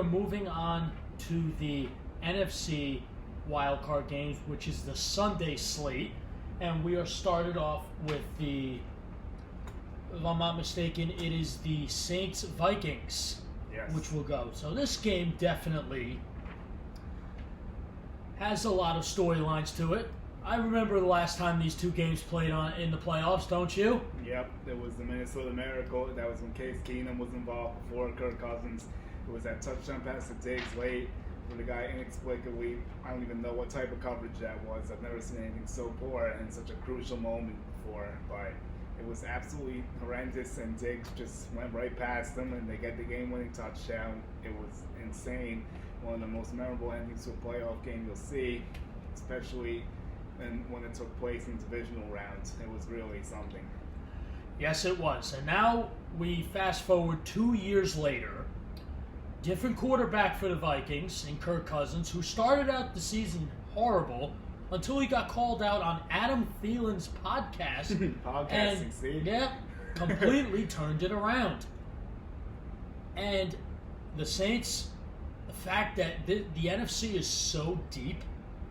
are moving on to the NFC wildcard games, which is the Sunday slate. And we are started off with the, if I'm not mistaken, it is the Saints-Vikings, which will go. So this game definitely has a lot of storylines to it. I remember the last time these two games played in the playoffs, don't you? Yep, there was the Minnesota Miracle. That was when Case Keenum was involved before Kirk Cousins. It was that touchdown pass to Diggs late where the guy inexplicably, I don't even know what type of coverage that was. I've never seen anything so poor in such a crucial moment before. But it was absolutely horrendous, and Diggs just went right past them, and they get the game-winning touchdown. It was insane. One of the most memorable endings to a playoff game you'll see, especially when it took place in divisional rounds. It was really something. Yes, it was. And now we fast forward 2 years later. Different quarterback for the Vikings in Kirk Cousins, who started out the season horrible until he got called out on Adam Thielen's podcast. Podcasting, see? Yeah, completely turned it around. And the Saints, the fact that the NFC is so deep,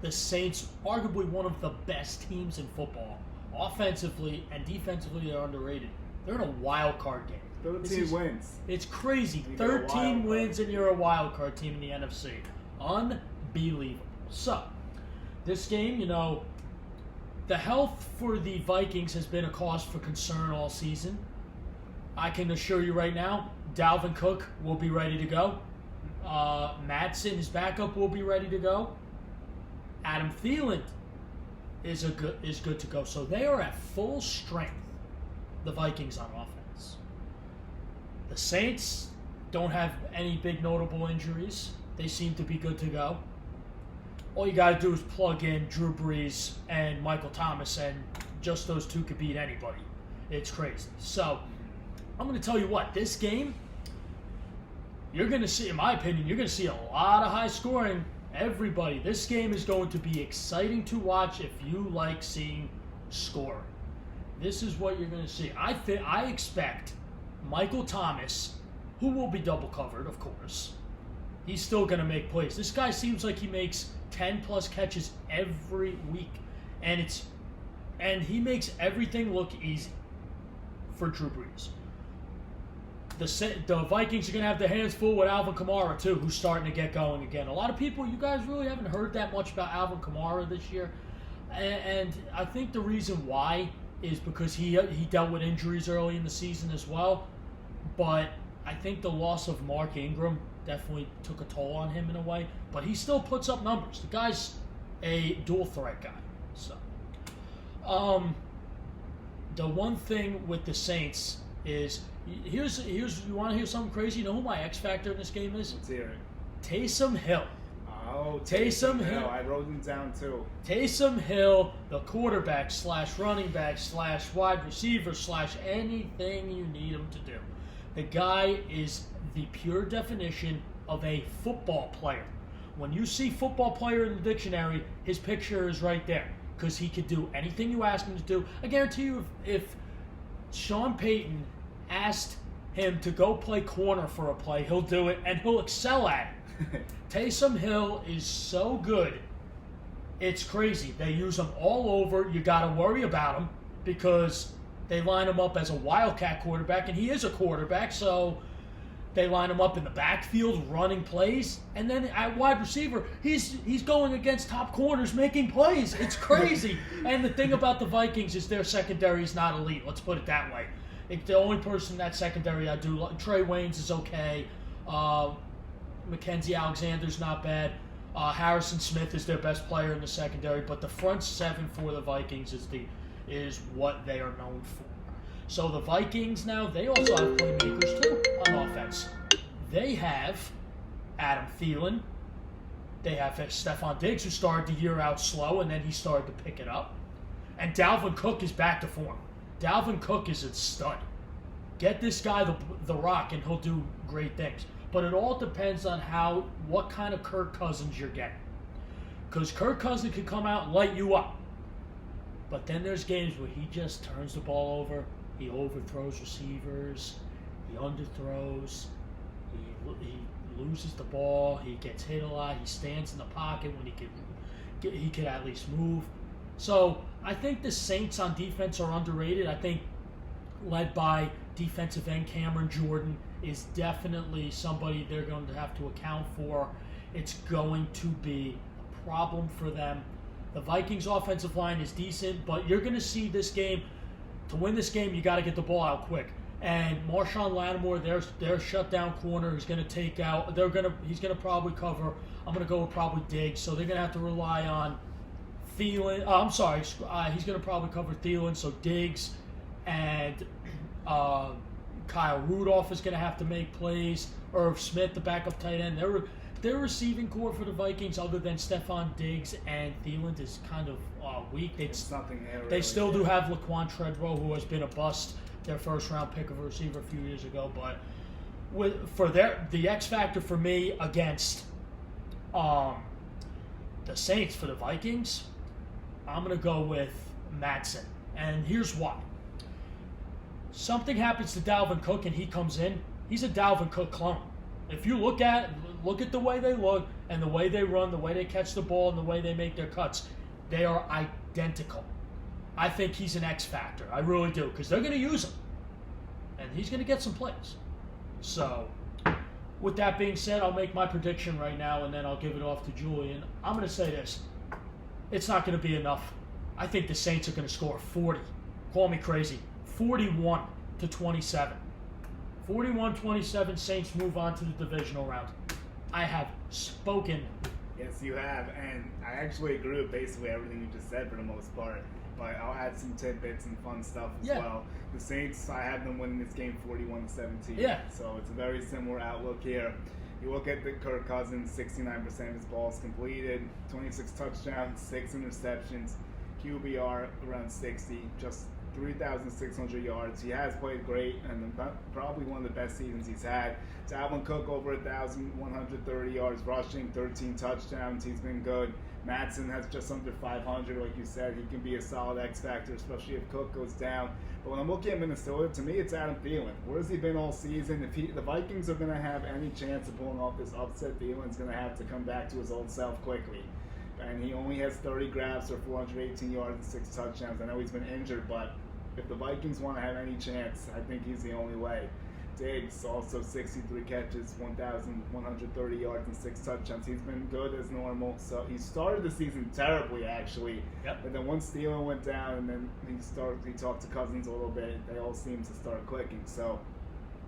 the Saints, arguably one of the best teams in football, offensively and defensively, they're underrated. They're in a wild card game. 13 wins. It's crazy. 13 wins and you're a wild card team in the NFC. Unbelievable. So, this game, the health for the Vikings has been a cause for concern all season. I can assure you right now, Dalvin Cook will be ready to go. Matson, his backup, will be ready to go. Adam Thielen is good to go. So they are at full strength, the Vikings on offense. The Saints don't have any big notable injuries. They seem to be good to go. All you got to do is plug in Drew Brees and Michael Thomas, and just those two could beat anybody. It's crazy. So I'm going to tell you what, this game, you're going to see, in my opinion, you're going to see a lot of high scoring. Everybody, this game is going to be exciting to watch if you like seeing scoring. This is what you're going to see. I expect Michael Thomas, who will be double covered, of course. He's still going to make plays. This guy seems like he makes 10 plus catches every week, and he makes everything look easy for Drew Brees. The Vikings are going to have their hands full with Alvin Kamara, too, who's starting to get going again. A lot of people, you guys really haven't heard that much about Alvin Kamara this year. And I think the reason why is because he dealt with injuries early in the season as well. But I think the loss of Mark Ingram definitely took a toll on him in a way. But he still puts up numbers. The guy's a dual threat guy. So, the one thing with the Saints is, here's you want to hear something crazy? You know who my X factor in this game is? Let's hear it. Taysom Hill. Oh, Taysom Hill. I wrote him down too. Taysom Hill, the quarterback / running back / wide receiver / anything you need him to do. The guy is the pure definition of a football player. When you see football player in the dictionary, his picture is right there because he could do anything you ask him to do. I guarantee you, if Sean Payton asked him to go play corner for a play, he'll do it, and he'll excel at it. Taysom Hill is so good, it's crazy. They use him all over. You got to worry about him because they line him up as a wildcat quarterback, and he is a quarterback, so they line him up in the backfield running plays, and then at wide receiver, he's going against top corners making plays. It's crazy. And the thing about the Vikings is their secondary is not elite. Let's put it that way. The only person in that secondary I do like, Trey Waynes is okay. Mackenzie Alexander's not bad. Harrison Smith is their best player in the secondary, but the front seven for the Vikings is what they are known for. So the Vikings now, they also have playmakers too on offense. They have Adam Thielen. They have Stephon Diggs, who started the year out slow, and then he started to pick it up. And Dalvin Cook is back to form. Dalvin Cook is a stud. Get this guy the rock, and he'll do great things. But it all depends on what kind of Kirk Cousins you're getting. Because Kirk Cousins can come out and light you up. But then there's games where he just turns the ball over. He overthrows receivers. He underthrows. He loses the ball. He gets hit a lot. He stands in the pocket when he could at least move. So I think the Saints on defense are underrated. I think led by defensive end Cameron Jordan is definitely somebody they're going to have to account for. It's going to be a problem for them. The Vikings offensive line is decent, but you're going to see this game. To win this game, you got to get the ball out quick. And Marshawn Lattimore, their shutdown corner, is going to take out. He's going to probably cover. I'm going to go with probably Diggs. So they're going to have to rely on Thielen. He's going to probably cover Thielen. So Diggs and Kyle Rudolph is going to have to make plays. Irv Smith, the backup tight end. Their receiving core for the Vikings, other than Stephon Diggs and Thielen, is kind of weak. It's nothing there. They still do have Laquan Treadwell, who has been a bust, their first-round pick of a receiver a few years ago. But the X factor for me against the Saints for the Vikings, I'm going to go with Madsen. And here's why. Something happens to Dalvin Cook and he comes in, he's a Dalvin Cook clone. If you look at the way they look and the way they run, the way they catch the ball, and the way they make their cuts, they are identical. I think he's an X factor. I really do, because they're going to use him. And he's going to get some plays. So, with that being said, I'll make my prediction right now, and then I'll give it off to Julian. I'm going to say this. It's not going to be enough. I think the Saints are going to score 40. Call me crazy. 41-27. 41-27, Saints move on to the divisional round. I have spoken. Yes, you have, and I actually agree with basically everything you just said for the most part, but I'll add some tidbits and fun stuff as well. The Saints, I have them winning this game 41-17. Yeah. So it's a very similar outlook here. You look at the Kirk Cousins, 69% of his balls completed, 26 touchdowns, 6 interceptions, QBR around 60, just 3,600 yards. He has played great and probably one of the best seasons he's had. Dalvin Cook over 1,130 yards rushing, 13 touchdowns. He's been good. Madsen has just under 500, like you said. He can be a solid X factor, especially if Cook goes down. But when I'm looking at Minnesota, to me, it's Adam Thielen. Where has he been all season? If the Vikings are going to have any chance of pulling off this upset, Thielen's going to have to come back to his old self quickly. And he only has 30 grabs for 418 yards and 6 touchdowns. I know he's been injured, but if the Vikings want to have any chance, I think he's the only way. Diggs, also 63 catches, 1,130 yards and 6 touchdowns. He's been good as normal. So he started the season terribly, actually. Yep. But then once Thielen went down and then he talked to Cousins a little bit, they all seemed to start clicking. So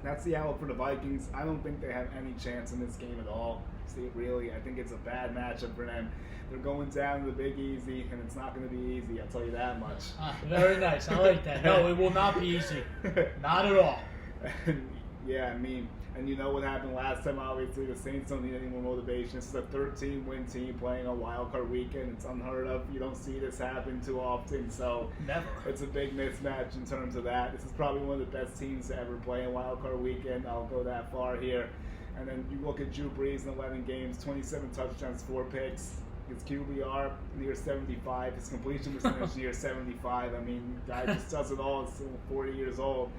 that's the outlook for the Vikings. I don't think they have any chance in this game at all. See, really, I think it's a bad matchup for them. They're going down to the Big Easy, and it's not going to be easy, I'll tell you that much. Very nice. I like that. No, it will not be easy. Not at all. Yeah, I mean, and you know what happened last time, obviously. The Saints don't need any more motivation. This is a 13-win team playing a wild card weekend. It's unheard of. You don't see this happen too often, so never. It's a big mismatch in terms of that. This is probably one of the best teams to ever play a wild card weekend. I'll go that far here. And then you look at Drew Brees in 11 games, 27 touchdowns, 4 picks. His QBR near 75. His completion percentage near 75. I mean, guy just does it all. He's still 40 years old.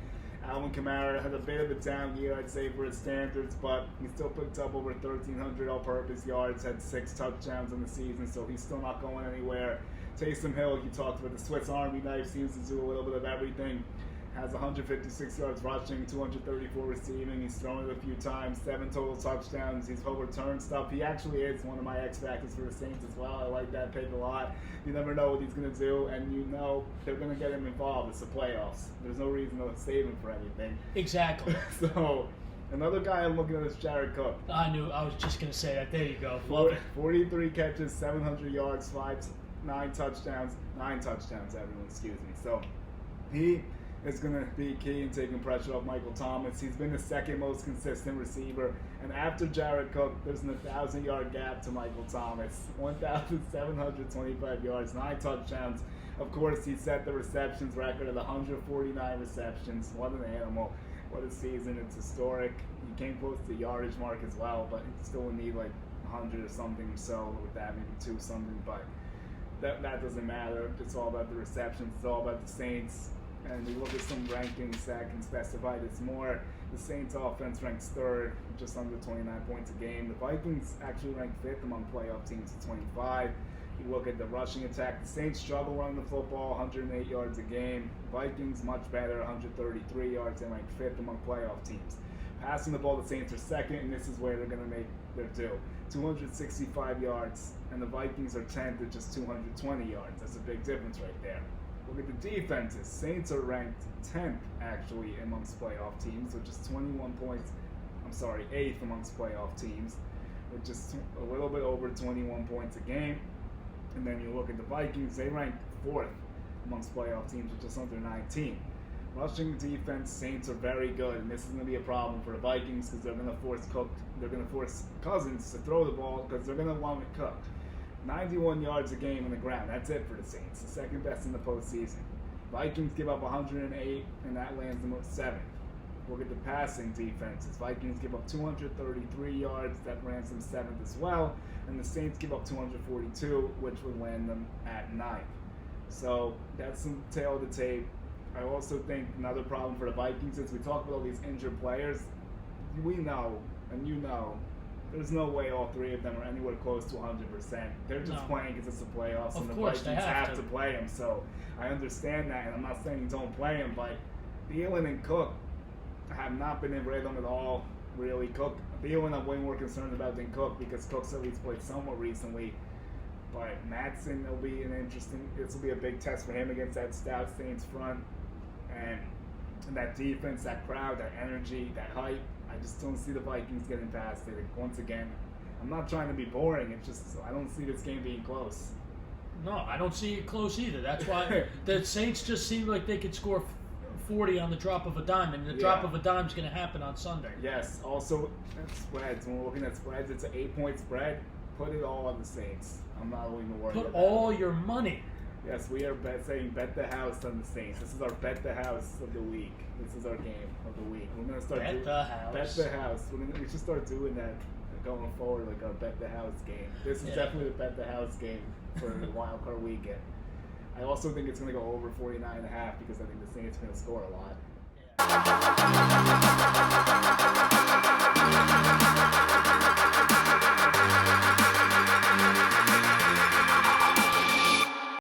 Alvin Kamara had a bit of a down year, I'd say, for his standards, but he still picked up over 1,300 all-purpose yards, had 6 touchdowns in the season, so he's still not going anywhere. Taysom Hill, you talked about the Swiss Army knife, seems to do a little bit of everything. Has 156 yards rushing, 234 receiving. He's thrown it a few times, 7 total touchdowns. He's overturned stuff. He actually is one of my X factors for the Saints as well. I like that pick a lot. You never know what he's going to do, and you know they're going to get him involved. It's the playoffs. There's no reason to save him for anything. Exactly. So, another guy I'm looking at is Jared Cook. I was just going to say that. There you go. 43 catches, 700 yards, 9 touchdowns, everyone, excuse me. So, he is going to be key in taking pressure off Michael Thomas. He's been the second most consistent receiver. And after Jared Cook, there's an 1,000-yard gap to Michael Thomas. 1,725 yards, 9 touchdowns. Of course, he set the receptions record at 149 receptions. What an animal. What a season. It's historic. He came close to the yardage mark as well, but he still would need like 100 or something or so with that, maybe 2 something. But that doesn't matter. It's all about the receptions. It's all about the Saints. And we look at some rankings that can specify this more. The Saints offense ranks third, just under 29 points a game. The Vikings actually rank fifth among playoff teams at 25. You look at the rushing attack. The Saints struggle running the football, 108 yards a game. Vikings much better, 133 yards, and rank fifth among playoff teams. Passing the ball, the Saints are second, and this is where they're going to make their due. 265 yards, and the Vikings are 10th at just 220 yards. That's a big difference right there. Look at the defenses. Saints are ranked 10th, actually, amongst playoff teams, with just 21 points. 8th amongst playoff teams, with just a little bit over 21 points a game. And then you look at the Vikings, they rank 4th amongst playoff teams with just under 19. Rushing defense, Saints are very good, and this is going to be a problem for the Vikings because they're going to force Cousins to throw the ball because they're going to want it cooked. 91 yards a game on the ground. That's it for the Saints, the second best in the postseason. Vikings give up 108, and that lands them at 7th. Look at the passing defenses. Vikings give up 233 yards. That lands them 7th as well. And the Saints give up 242, which would land them at 9th. So that's some tail of the tape. I also think another problem for the Vikings is we talk about all these injured players. We know, and you know, there's no way all three of them are anywhere close to 100%. They're just playing because it's the playoffs, and the Vikings have to play them. So I understand that, and I'm not saying don't play them, but Thielen and Cook have not been in rhythm at all, really. Thielen I'm way more concerned about than Cook because Cook's at least played somewhat recently. But Madsen will be this will be a big test for him against that stout Saints front. And that defense, that crowd, that energy, that hype, I just don't see the Vikings getting past it. Once again, I'm not trying to be boring. It's just I don't see this game being close. No, I don't see it close either. That's why the Saints just seem like they could score 40 on the drop of a dime, and the drop of a dime is going to happen on Sunday. Yes. Also, spreads. When we're looking at spreads, it's an 8-point spread. Put it all on the Saints. I'm not even worried about it. Put all your money. Yes, we are saying bet the house on the Saints. This is our bet the house of the week. This is our game of the week. We're gonna start bet the house. Bet the house. We should start doing that going forward, like our bet the house game. This is definitely the bet the house game for the wild card weekend. I also think it's gonna go over 49.5 because I think the Saints are gonna score a lot.